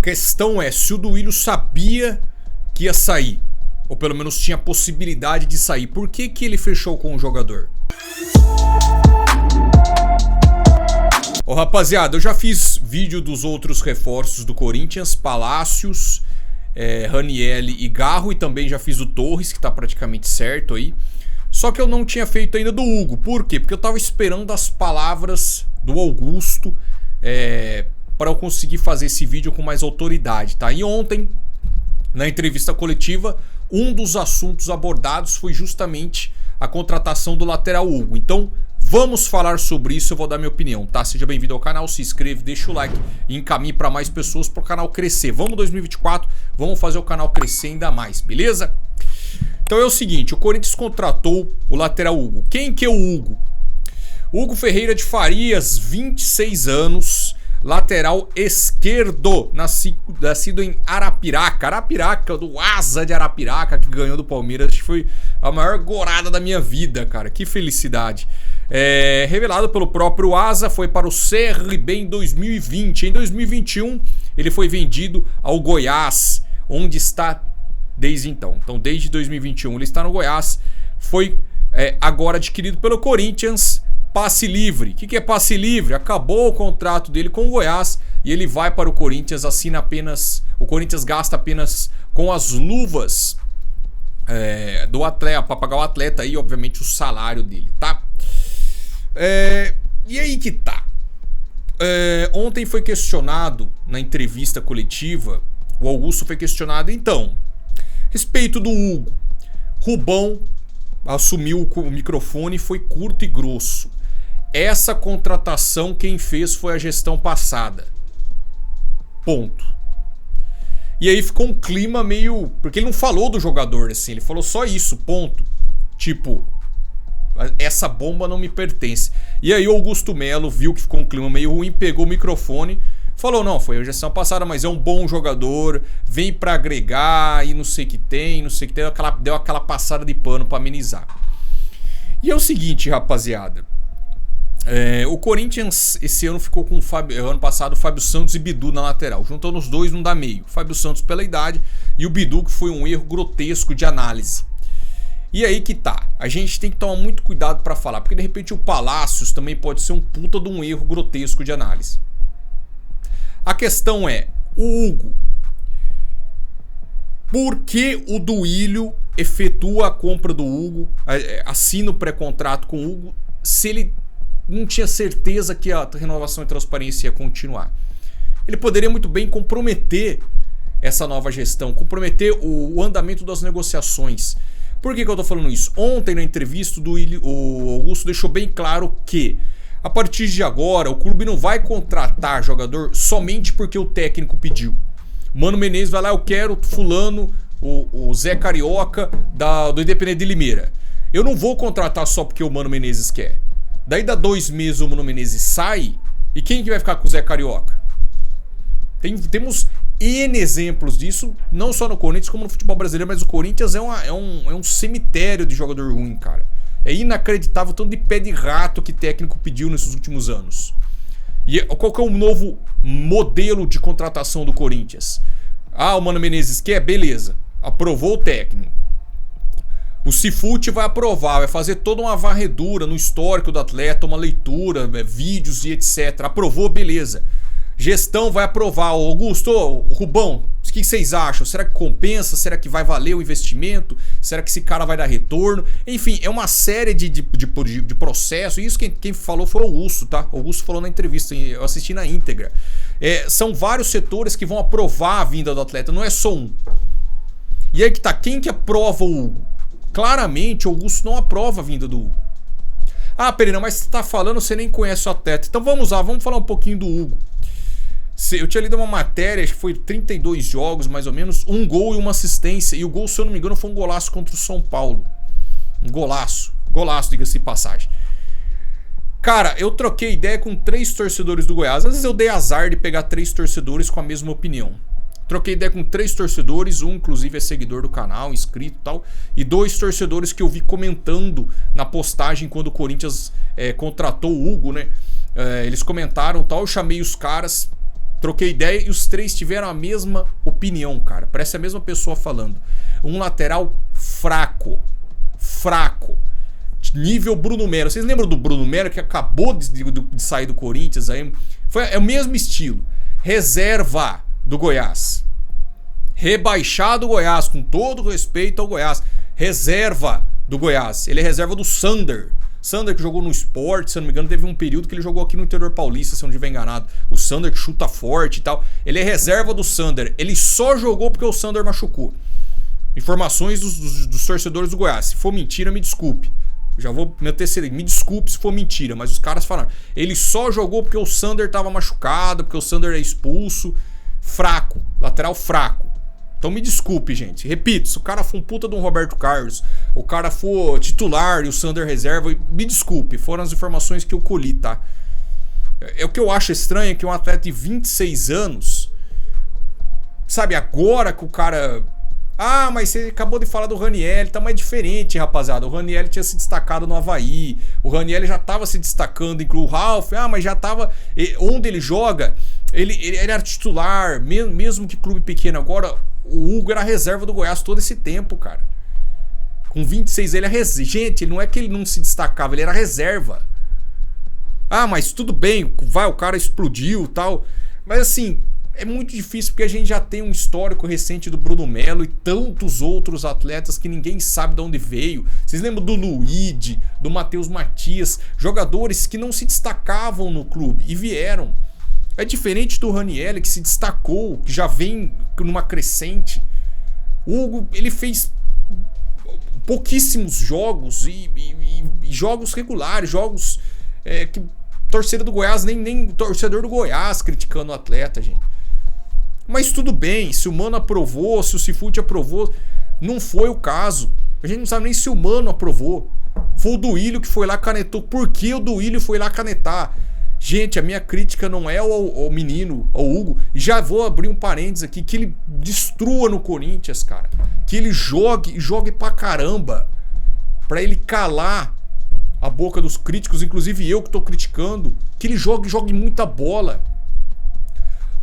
questão é se o Duílio sabia que ia sair, ou pelo menos tinha possibilidade de sair. Por que que ele fechou com o jogador? Ô rapaziada, eu já fiz vídeo dos outros reforços do Corinthians, Palácios, Ranielli e Garro, e também já fiz o Torres, que tá praticamente certo aí. Só que eu não tinha feito ainda do Hugo. Por quê? Porque eu tava esperando as palavras do Augusto para eu conseguir fazer esse vídeo com mais autoridade, tá? E ontem, na entrevista coletiva, um dos assuntos abordados foi justamente a contratação do lateral Hugo. Então, vamos falar sobre isso, eu vou dar minha opinião, tá? Seja bem-vindo ao canal, se inscreve, deixa o like e encaminhe para mais pessoas para o canal crescer. Vamos 2024, vamos fazer o canal crescer ainda mais, beleza? Então é o seguinte, o Corinthians contratou o lateral Hugo. Quem que é o Hugo? Hugo Ferreira de Farias, 26 anos, lateral esquerdo, nascido em Arapiraca, do Asa de Arapiraca, que ganhou do Palmeiras. Acho que foi a maior gorada da minha vida, cara, que felicidade. Revelado pelo próprio Asa, foi para o CRB em 2020. Em 2021, ele foi vendido ao Goiás, onde está desde então. Então, desde 2021, ele está no Goiás. Foi agora adquirido pelo Corinthians. Passe livre. O que é passe livre? Acabou o contrato dele com o Goiás e ele vai para o Corinthians, assina apenas... O Corinthians gasta apenas com as luvas do atleta, para pagar o atleta aí, obviamente, o salário dele, tá? E aí que tá. Ontem foi questionado na entrevista coletiva, o Augusto foi questionado, então, respeito do Hugo. Rubão assumiu o microfone e foi curto e grosso. Essa contratação quem fez foi a gestão passada. Ponto. E aí ficou um clima meio... Porque ele não falou do jogador assim, ele falou só isso, ponto. Tipo, essa bomba não me pertence. E aí o Augusto Melo viu que ficou um clima meio ruim, pegou o microfone, falou, não, foi a gestão passada, mas é um bom jogador, vem pra agregar e não sei o que tem, deu aquela passada de pano pra amenizar. E é o seguinte, rapaziada, o Corinthians esse ano ficou com ano passado o Fábio Santos e Bidu na lateral, juntando os dois não dá meio, Fábio Santos pela idade e o Bidu que foi um erro grotesco de análise. E aí que tá, a gente tem que tomar muito cuidado pra falar, porque de repente o Palácios também pode ser um puta de um erro grotesco de análise. A questão é, o Hugo, por que o Duílio efetua a compra do Hugo, assina o pré-contrato com o Hugo, se ele não tinha certeza que a renovação e transparência ia continuar? Ele poderia muito bem comprometer essa nova gestão, comprometer o andamento das negociações. Por que eu tô falando isso? Ontem na entrevista o Augusto deixou bem claro que a partir de agora, o clube não vai contratar jogador somente porque o técnico pediu. Mano Menezes vai lá, eu quero fulano, o Zé Carioca do Independente de Limeira. Eu não vou contratar só porque o Mano Menezes quer. Daí dá 2 meses o Mano Menezes sai, e quem que vai ficar com o Zé Carioca? Temos N exemplos disso, não só no Corinthians como no futebol brasileiro, mas o Corinthians é um cemitério de jogador ruim, cara. É inacreditável o tanto de pé de rato que técnico pediu nesses últimos anos. E qual que é o novo modelo de contratação do Corinthians? Ah, o Mano Menezes quer? Beleza. Aprovou o técnico. O Cifute vai aprovar, vai fazer toda uma varredura no histórico do atleta, uma leitura, vídeos e etc. Aprovou, beleza. Gestão vai aprovar. Ô, Augusto, Rubão, o que vocês acham? Será que compensa? Será que vai valer o investimento? Será que esse cara vai dar retorno? Enfim, é uma série de processos. E isso quem falou foi o Augusto, tá? O Augusto falou na entrevista, eu assisti na íntegra. São vários setores que vão aprovar a vinda do atleta, não é só um. E aí que tá, quem que aprova o Hugo? Claramente o Augusto não aprova a vinda do Hugo. Ah, Pereira, mas você tá falando, você nem conhece o atleta. Então vamos lá, vamos falar um pouquinho do Hugo. Eu tinha lido uma matéria, acho que foi 32 jogos mais ou menos, 1 gol e 1 assistência. E o gol, se eu não me engano, foi um golaço contra o São Paulo. Um golaço. Golaço, diga-se de passagem. Cara, eu troquei ideia com 3 torcedores do Goiás. Às vezes eu dei azar de pegar 3 torcedores com a mesma opinião. Troquei ideia com 3 torcedores, um inclusive é seguidor do canal, inscrito e tal, e 2 torcedores que eu vi comentando na postagem quando o Corinthians contratou o Hugo, né? Eles comentaram e tal, eu chamei os caras, troquei ideia e os três tiveram a mesma opinião, cara. Parece a mesma pessoa falando. Um lateral fraco. Fraco. Nível Bruno Melo. Vocês lembram do Bruno Melo que acabou de sair do Corinthians aí? É o mesmo estilo. Reserva do Goiás. Rebaixado do Goiás, com todo respeito ao Goiás. Reserva do Goiás. Ele é reserva do Sander. Sander que jogou no Sport, se eu não me engano, teve um período que ele jogou aqui no interior paulista, se eu não estiver enganado. O Sander que chuta forte e tal. Ele é reserva do Sander. Ele só jogou porque o Sander machucou. Informações dos torcedores do Goiás. Se for mentira, me desculpe. Já vou me anteceder. Me desculpe se for mentira, mas os caras falaram. Ele só jogou porque o Sander estava machucado, porque o Sander é expulso. Fraco. Lateral fraco. Então me desculpe, gente. Repito, se o cara for um puta de um Roberto Carlos, o cara for titular e o Sander reserva, me desculpe. Foram as informações que eu colhi, tá? O que eu acho estranho é que um atleta de 26 anos, sabe, agora que o cara... Ah, mas você acabou de falar do Raniel, tá mais diferente, rapaziada. O Raniel tinha se destacado no Avaí. O Raniel já tava se destacando, inclui o Ralf. Ah, mas já tava... Onde ele joga, ele era titular, mesmo que clube pequeno. Agora, o Hugo era reserva do Goiás todo esse tempo, cara. Com 26 ele é reserva. Gente, não é que ele não se destacava, ele era reserva. Ah, mas tudo bem, vai, o cara explodiu e tal. Mas assim... É muito difícil porque a gente já tem um histórico recente do Bruno Melo e tantos outros atletas que ninguém sabe de onde veio. Vocês lembram do Luigi, do Matheus Matias, jogadores que não se destacavam no clube e vieram. É diferente do Raniel que se destacou, que já vem numa crescente. O Hugo, ele fez pouquíssimos jogos e jogos regulares, jogos que torcedor do Goiás, nem torcedor do Goiás criticando o atleta, gente. Mas tudo bem, se o Mano aprovou, se o Cifute aprovou, não foi o caso. A gente não sabe nem se o Mano aprovou. Foi o Duílio que foi lá canetou. Por que o Duílio foi lá canetar? Gente, a minha crítica não é ao menino, ao Hugo. E já vou abrir um parênteses aqui, que ele destrua no Corinthians, cara. Que ele jogue pra caramba. Pra ele calar a boca dos críticos, inclusive eu que tô criticando. Que ele jogue muita bola.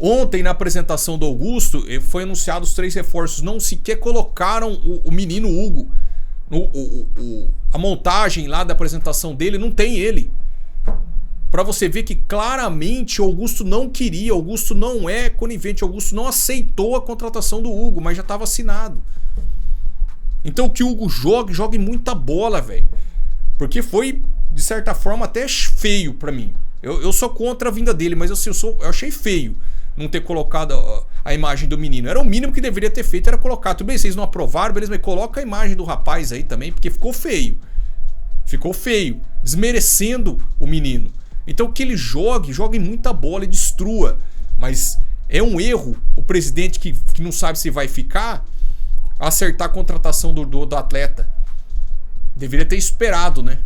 Ontem, na apresentação do Augusto, foi anunciado os 3 reforços. Não sequer colocaram o menino Hugo. A montagem lá da apresentação dele não tem ele. Pra você ver que claramente o Augusto não queria. O Augusto não é conivente. O Augusto não aceitou a contratação do Hugo, mas já estava assinado. Então que o Hugo jogue muita bola, velho. Porque foi, de certa forma, até feio pra mim. Eu sou contra a vinda dele, mas eu achei feio não ter colocado a imagem do menino. Era o mínimo que deveria ter feito, era colocar. Tudo bem, vocês não aprovaram, beleza, mas coloca a imagem do rapaz aí também, porque ficou feio. Ficou feio, desmerecendo o menino. Então que ele jogue muita bola e destrua. Mas é um erro o presidente que não sabe se vai ficar acertar a contratação do atleta. Deveria ter esperado, né?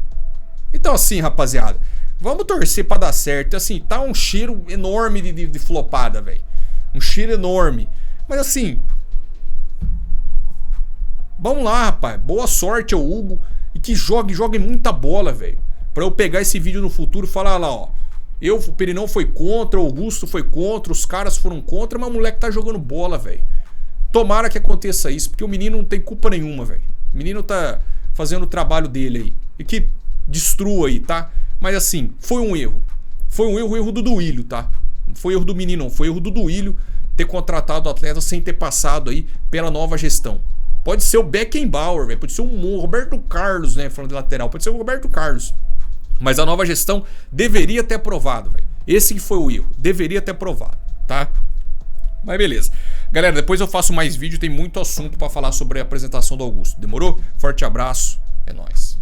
Então assim, rapaziada, vamos torcer pra dar certo. Assim, tá um cheiro enorme de flopada, velho. Um cheiro enorme. Mas assim, vamos lá, rapaz. Boa sorte ao Hugo. E que jogue muita bola, velho. Pra eu pegar esse vídeo no futuro e falar lá, ó. O Perinão foi contra, o Augusto foi contra, os caras foram contra, mas o moleque tá jogando bola, velho. Tomara que aconteça isso, porque o menino não tem culpa nenhuma, velho. O menino tá fazendo o trabalho dele aí. E que destrua aí, tá? Mas assim, foi um erro. Foi um erro do Duílio, tá? Não foi erro do menino, não. Foi erro do Duílio ter contratado o atleta sem ter passado aí pela nova gestão. Pode ser o Beckenbauer, velho. Pode ser o Roberto Carlos, né? Falando de lateral. Pode ser o Roberto Carlos. Mas a nova gestão deveria ter aprovado, velho. Esse que foi o erro. Deveria ter aprovado, tá? Mas beleza. Galera, depois eu faço mais vídeo. Tem muito assunto pra falar sobre a apresentação do Augusto. Demorou? Forte abraço. É nóis.